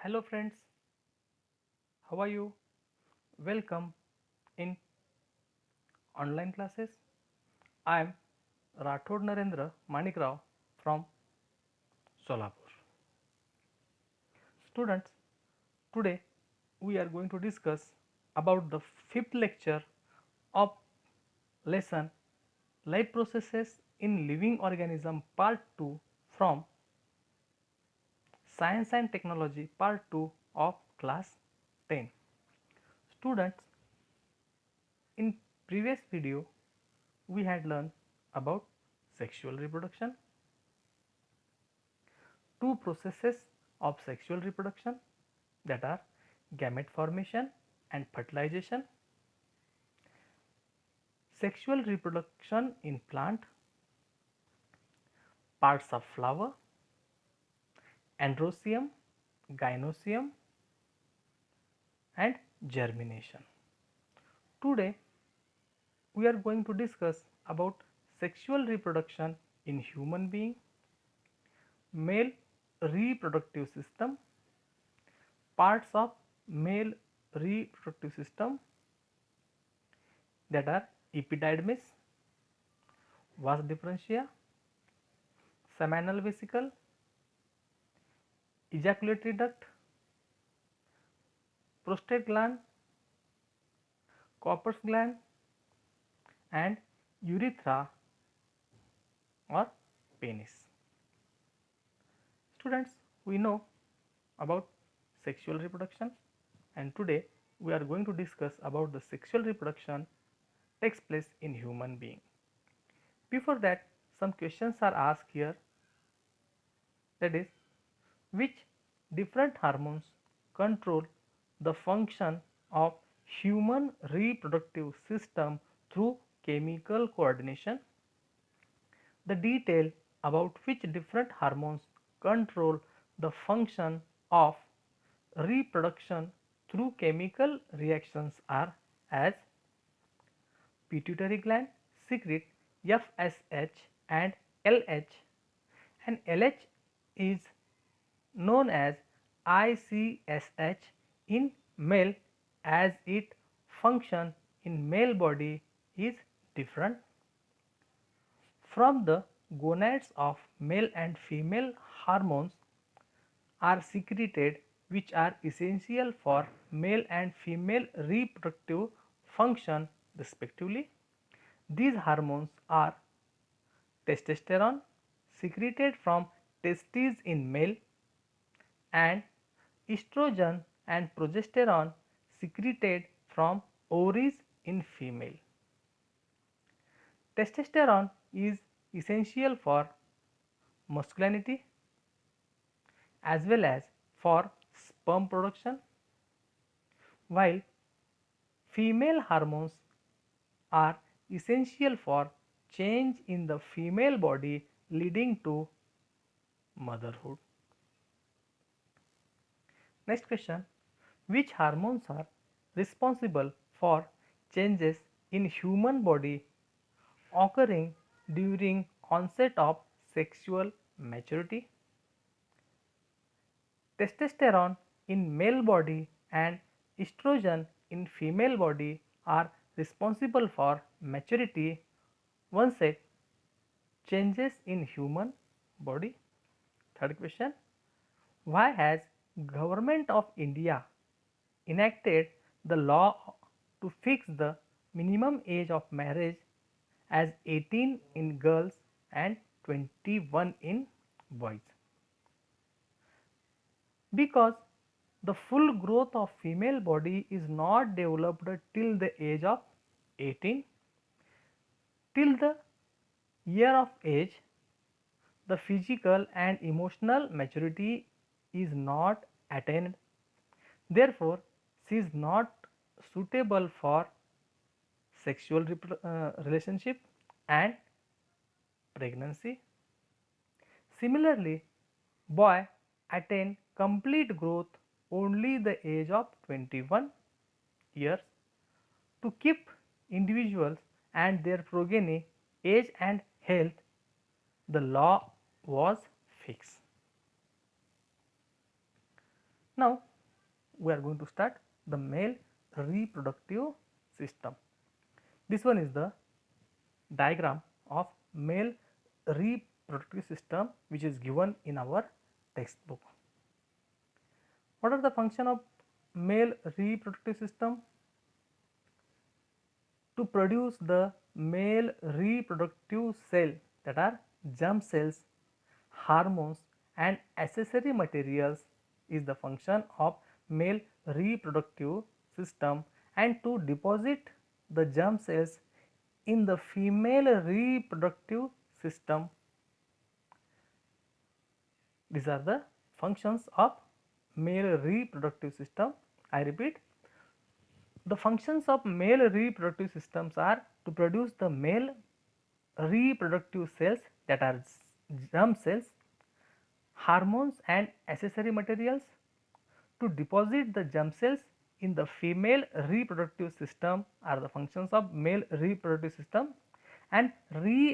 Hello friends, how are you? Welcome in online classes. I am Rathod Narendra Manikrao from Solapur. Students, today we are going to discuss about the fifth lecture of lesson Life Processes in Living Organism Part 2 from Science and Technology Part 2 of class 10. Students, in previous video we had learned about sexual reproduction, two processes of sexual reproduction, that are gamete formation and fertilization, sexual reproduction in plant, parts of flower, androecium, gynoecium and germination. Today we are going to discuss about sexual reproduction in human being, male reproductive system, parts of male reproductive system, that are epididymis, vas differentia, seminal vesicle, ejaculatory duct, prostate gland, Cowper's gland and urethra or penis. Students, we know about sexual reproduction, and today we are going to discuss about the sexual reproduction takes place in human being. Before that, some questions are asked here, that is, which different hormones control the function of human reproductive system through chemical coordination. The detail about which different hormones control the function of reproduction through chemical reactions are as: pituitary gland secrete FSH and LH, and LH is known as ICSH in male, as its function in male body is different. From the gonads of male and female, hormones are secreted which are essential for male and female reproductive function respectively. These hormones are testosterone secreted from testes in male and estrogen and progesterone secreted from ovaries in female. Testosterone is essential for masculinity as well as for sperm production, while female hormones are essential for change in the female body leading to motherhood. Next question, which hormones are responsible for changes in human body occurring during onset of sexual maturity? Testosterone in male body and estrogen in female body are responsible for maturity onset changes in human body. Third question, why has Government of India enacted the law to fix the minimum age of marriage as 18 in girls and 21 in boys? Because the full growth of female body is not developed till the age of 18. Till the year of age, the physical and emotional maturity is not attained. Therefore, she is not suitable for sexual relationship and pregnancy. Similarly, boy attain complete growth only the age of 21 years. To keep individuals and their progeny age and health, the law was fixed. Now we are going to start the male reproductive system. This one is the diagram of male reproductive system which is given in our textbook. What are the function of male reproductive system? To produce the male reproductive cell, that are germ cells, hormones and accessory materials, is the function of male reproductive system, and to deposit the germ cells in the female reproductive system. These are the functions of male reproductive system. I repeat, the functions of male reproductive systems are to produce the male reproductive cells, that are germ cells, hormones and accessory materials, to deposit the germ cells in the female reproductive system are the functions of male reproductive system, and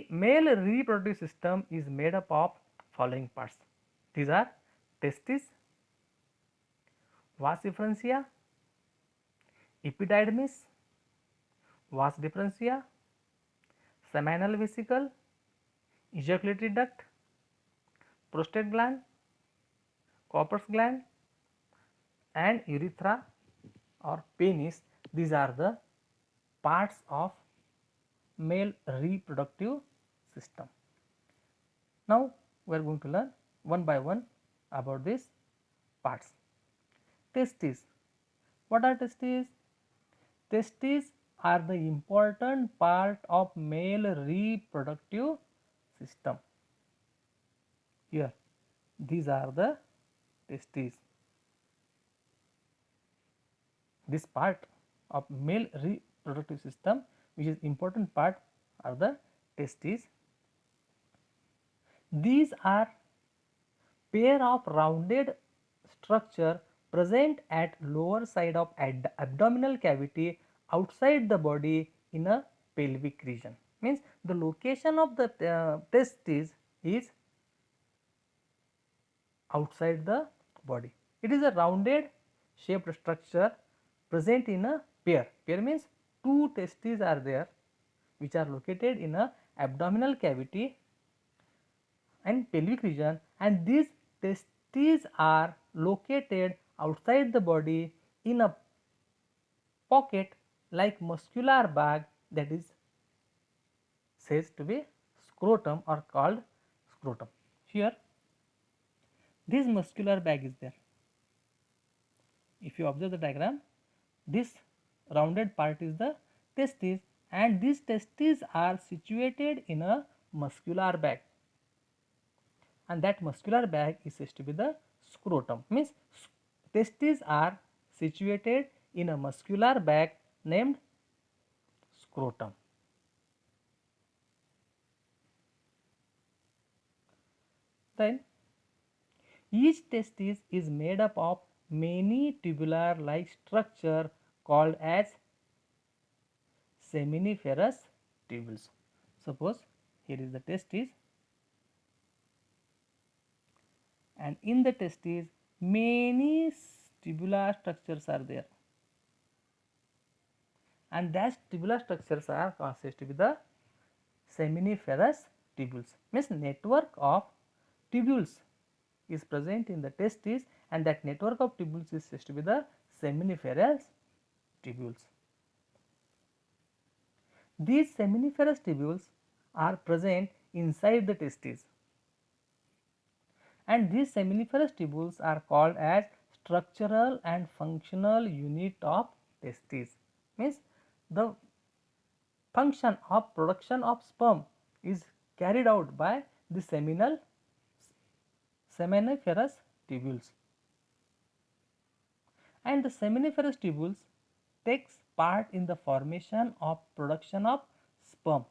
male reproductive system is made up of following parts. These are testis, vas efferentia, epididymis, vas differentia, seminal vesicle, ejaculatory duct, prostate gland, Cowper's gland and urethra or penis. These are the parts of male reproductive system. Now we are going to learn one by one about these parts. Testes. What are testes? Testes are the important part of male reproductive system. Here, these are the testes. This part of male reproductive system, which is important part, are the testes. These are pair of rounded structure present at lower side of abdominal cavity outside the body in a pelvic region. Means the location of the testes is outside the body. It is a rounded shaped structure present in a pair. Pair means two testes are there which are located in a abdominal cavity and pelvic region, and these testes are located outside the body in a pocket like muscular bag, that is says to be scrotum or called scrotum. Here this muscular bag is there. If you observe the diagram, this rounded part is the testes and these testes are situated in a muscular bag, and that muscular bag is said to be the scrotum. Means testes are situated in a muscular bag named scrotum. Then each testis is made up of many tubular like structure called as seminiferous tubules. Suppose here is the testis, and in the testis many tubular structures are there, and that tubular structures are considered to be the seminiferous tubules. Means network of tubules is present in the testis, and that network of tubules is said to be the seminiferous tubules. These seminiferous tubules are present inside the testis, and these seminiferous tubules are called as structural and functional unit of testis. Means the function of production of sperm is carried out by the seminiferous tubules, and the seminiferous tubules takes part in the formation of production of sperm,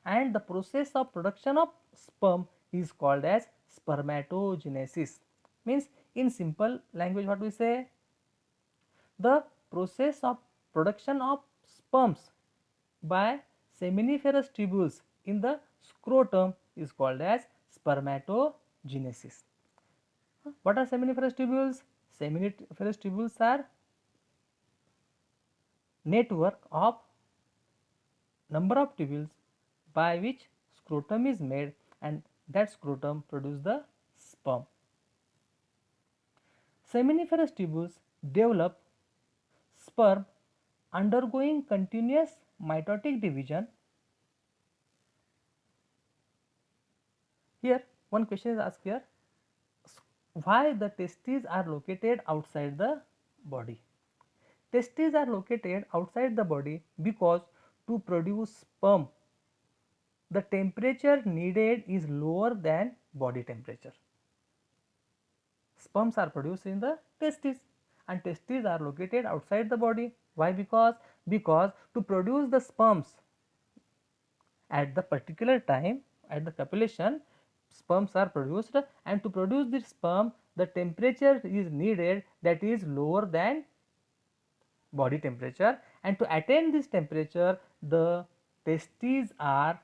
and the process of production of sperm is called as spermatogenesis. Means in simple language what we say, the process of production of sperms by seminiferous tubules in the scrotum is called as spermatogenesis. What are seminiferous tubules? Seminiferous tubules are network of number of tubules by which scrotum is made, and that scrotum produce the sperm. Seminiferous tubules develop sperm undergoing continuous mitotic division. Here one question is asked here, why the testes are located outside the body? Testes are located outside the body because to produce sperm the temperature needed is lower than body temperature. Sperms are produced in the testes and testes are located outside the body. Why? Because to produce the sperms at the particular time at the copulation, sperms are produced, and to produce this sperm the temperature is needed that is lower than body temperature, and to attain this temperature the testes are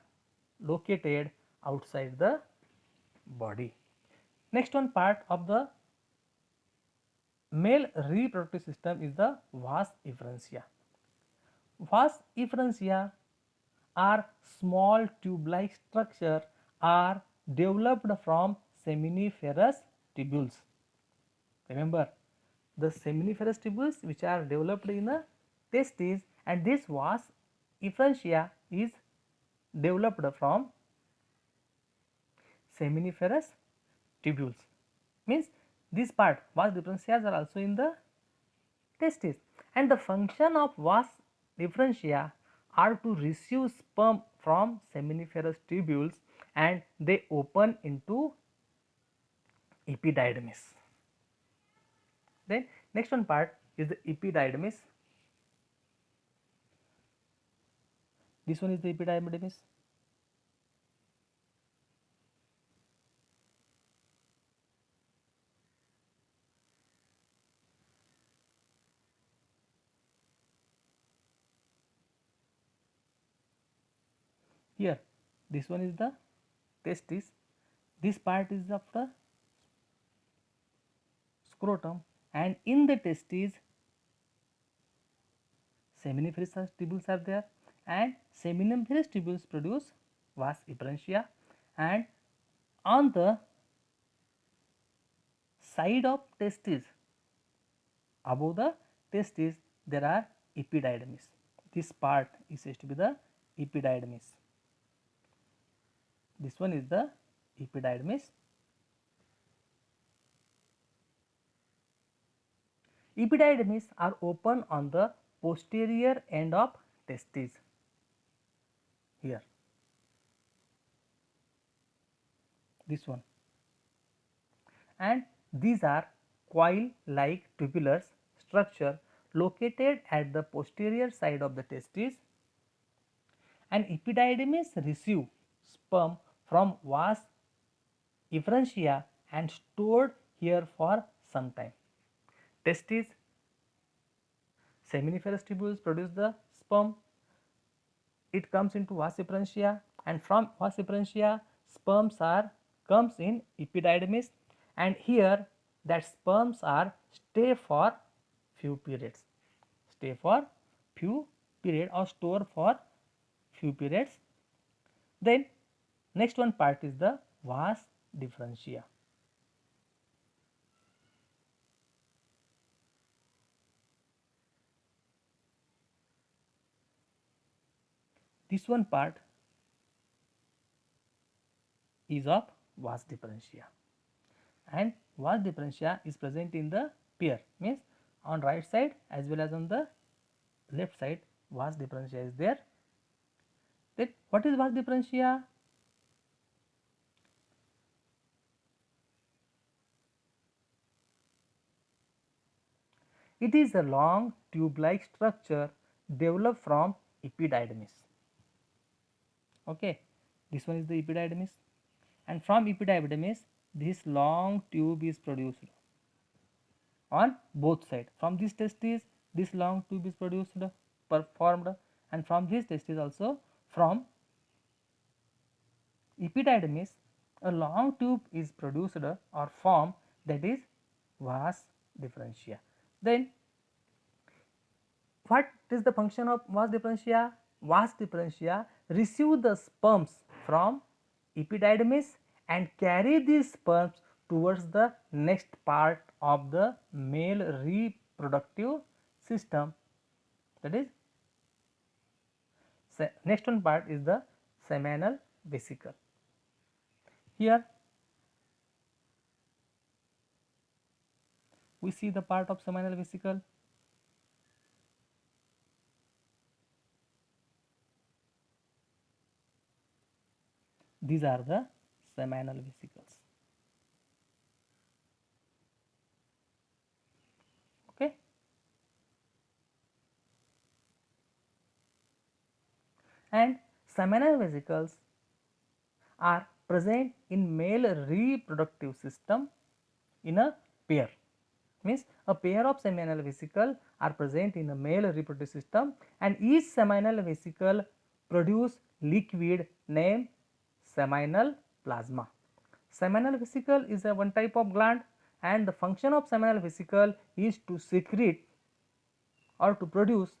located outside the body. Next one part of the male reproductive system is the vas efferentia. Vas efferentia are small tube-like structure are developed from seminiferous tubules. Remember the seminiferous tubules which are developed in the testes, and this vas efferentia is developed from seminiferous tubules. Means this part vas differentia are also in the testes, and the function of vas differentia are to receive sperm from seminiferous tubules and they open into epididymis. Then next one part is the epididymis. This one is the epididymis. Here this one is the testis, this part is of the scrotum, and in the testes seminiferous tubules are there, and seminiferous tubules produce vas efferentia, and on the side of testes above the testes there are epididymis. This part is said to be the epididymis. This one is the epididymis. Epididymis are open on the posterior end of testes. Here, this one, and these are coil like tubular structure located at the posterior side of the testes, and epididymis receive sperm from vas efferentia and stored here for some time. Testes, seminiferous tubules produce the sperm, it comes into vas efferentia, and from vas efferentia sperms are comes in epididymis, and here that sperms are stay for few periods, or store for few periods. Then next one part is the vas differentia. This one part is of vas differentia, and vas differentia is present in the pair, means on right side as well as on the left side vas differentia is there. Then what is vas differentia? It is a long tube-like structure developed from epididymis. Okay, this one is the epididymis, and from epididymis this long tube is produced on both sides. From this testis this long tube is formed, and from this testis also from epididymis a long tube is produced or formed, that is vas differentia. Then what is the function of vas differentia? Vas differentia receive the sperms from epididymis and carry these sperms towards the next part of the male reproductive system, that is next one part is the seminal vesicle. Here we see the part of seminal vesicle. These are the seminal vesicles. Okay. And seminal vesicles are present in male reproductive system in a pair. Means a pair of seminal vesicle are present in a male reproductive system, and each seminal vesicle produce liquid named seminal plasma. Seminal vesicle is a one type of gland, and the function of seminal vesicle is to secrete or to produce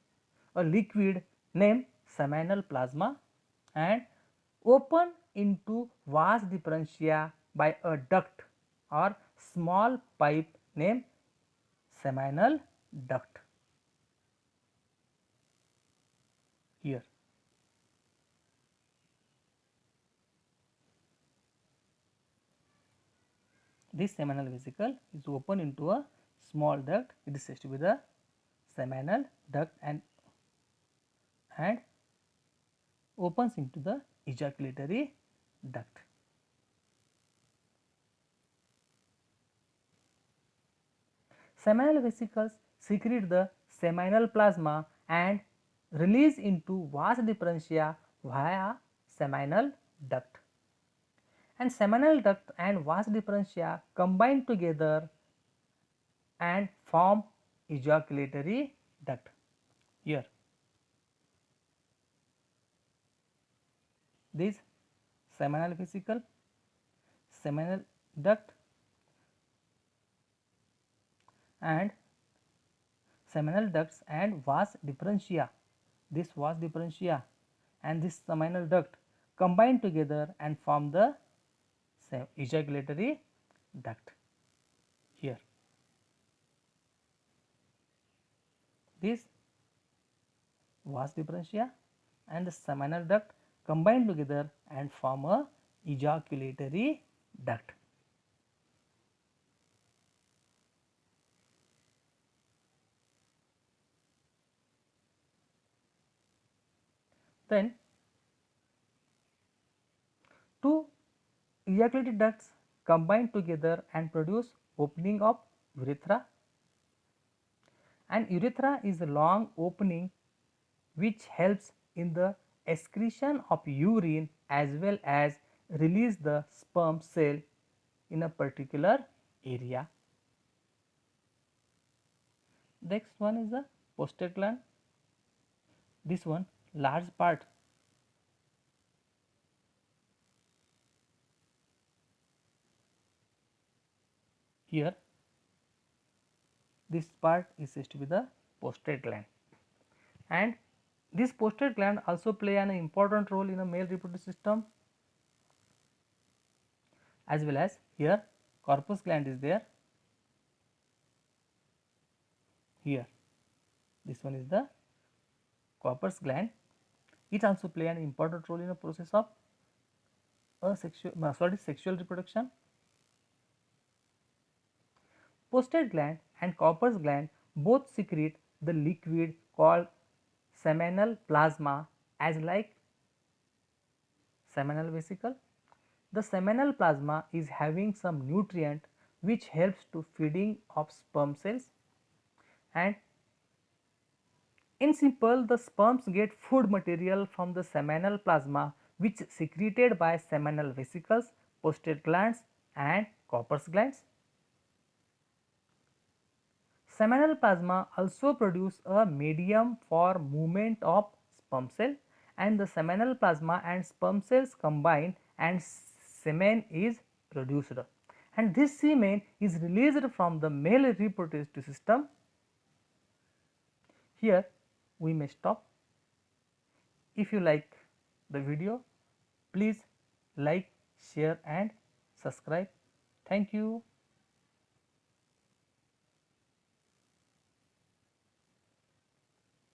a liquid named seminal plasma and open into vas differentia by a duct or small pipe named seminal duct. Here this seminal vesicle is open into a small duct. It is said to be the seminal duct and opens into the ejaculatory duct. Seminal vesicles secrete the seminal plasma and release into vas differentia via seminal duct. And seminal duct and vas differentia combine together and form ejaculatory duct. Here this seminal vesicle, seminal duct and seminal ducts and vas differentia, this vas differentia and this seminal duct combine together and form the ejaculatory duct. Here this vas differentia and the seminal duct combine together and form a ejaculatory duct. Then two ejaculatory ducts combine together and produce opening of urethra, and urethra is a long opening which helps in the excretion of urine as well as release the sperm cell in a particular area. Next one is the prostate gland. This one large part here, this part is said to be the prostate gland, and this prostate gland also play an important role in a male reproductive system, as well as here corpus gland is there. Here this one is the corpus gland. It also play an important role in the process of sexual reproduction. Prostate gland and corpus gland both secrete the liquid called seminal plasma as like seminal vesicle. The seminal plasma is having some nutrient which helps to feeding of sperm cells, and in simple the sperms get food material from the seminal plasma which secreted by seminal vesicles, prostate glands and corpus glands. Seminal plasma also produce a medium for movement of sperm cell, and the seminal plasma and sperm cells combine and semen is produced, and this semen is released from the male reproductive system. Here we may stop. If you like the video, please like, share and subscribe. Thank you.